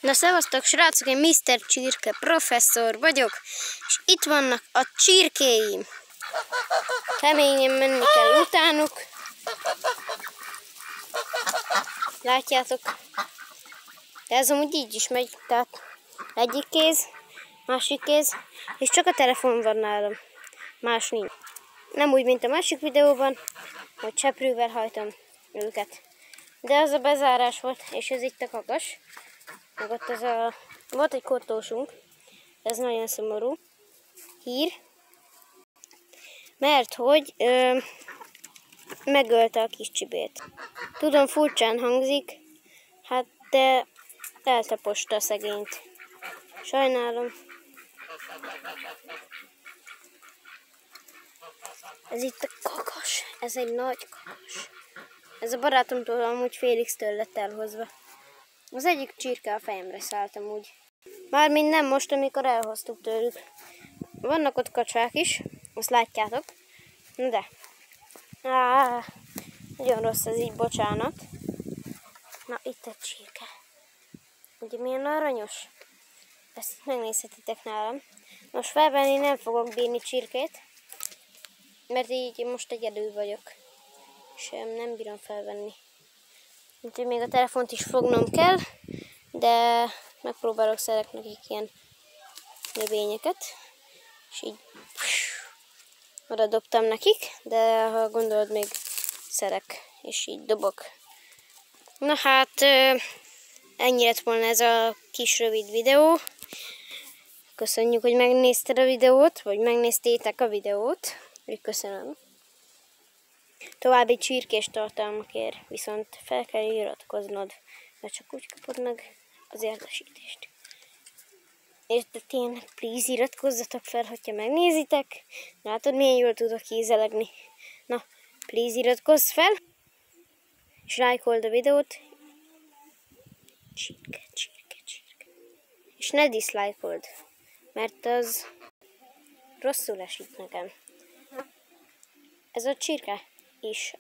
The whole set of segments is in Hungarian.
Na szevasztok srácok, én Mr. Csirke professzor vagyok, és itt vannak a csirkéim. Keményen menni kell utánuk. Látjátok? De ez amúgy így is megy, tehát egyik kéz, másik kéz, és csak a telefon van nálam. Más nincs. Nem úgy, mint a másik videóban, hogy cseprővel hajtom őket. De az a bezárás volt, és ez itt a kakas. Meg ott volt egy kottósunk, ez nagyon szomorú hír, mert hogy megölte a kis csibét. Tudom, furcsán hangzik, hát de eltaposta a szegényt. Sajnálom. Ez itt a kakas, ez egy nagy kakas. Ez a barátomtól amúgy Félix-től lett elhozva. Az egyik csirke a fejemre szállt amúgy. Mármint nem most, amikor elhoztuk tőlük. Vannak ott kacsák is, azt látjátok. Na de. Nagyon rossz ez így, bocsánat. Na, itt egy csirke. Ugye milyen aranyos? Ezt itt megnézhetitek nálam. Most felvenni nem fogok bírni csirkét, mert így most egyedül vagyok. És nem bírom felvenni. Úgyhogy még a telefont is fognom kell, de megpróbálok szerek nekik ilyen növényeket. És így oda dobtam nekik, de ha gondolod, még szerek, és így dobok. Na hát, ennyi lett volna ez a kis rövid videó. Köszönjük, hogy megnézted a videót, vagy megnéztétek a videót. Köszönöm. További csirkés tartalmakért viszont fel kell iratkoznod, mert csak úgy kapod meg az értesítést. És de tényleg, please iratkozzatok fel, hogyha megnézitek. Látod, milyen jól tudok ízelegni. Na, please iratkozz fel, és lájkold a videót. Csirke. És ne diszlájkold, mert az rosszul esik nekem. Ez a csirke is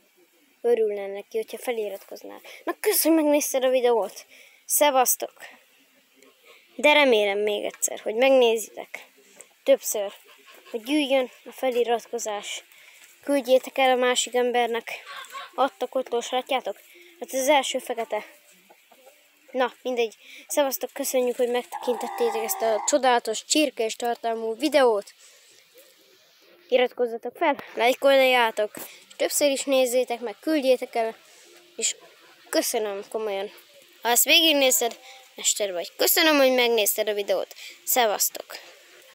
örülne neki, hogyha feliratkoznál. Na köszönöm, hogy megnézted a videót. Szevasztok! De remélem még egyszer, hogy megnézitek többször, hogy gyűjjön a feliratkozás. Küldjétek el a másik embernek. Adtak otlós, látjátok? Hát ez az első fekete. Na, mindegy. Szevasztok, köszönjük, hogy megtekintettétek ezt a csodálatos csirkés tartalmú videót. Iratkozzatok fel, lájkoljátok, és többször is nézzétek meg, küldjétek el, és köszönöm komolyan. Ha ezt végignézted, mester vagy. Köszönöm, hogy megnézted a videót. Szevasztok!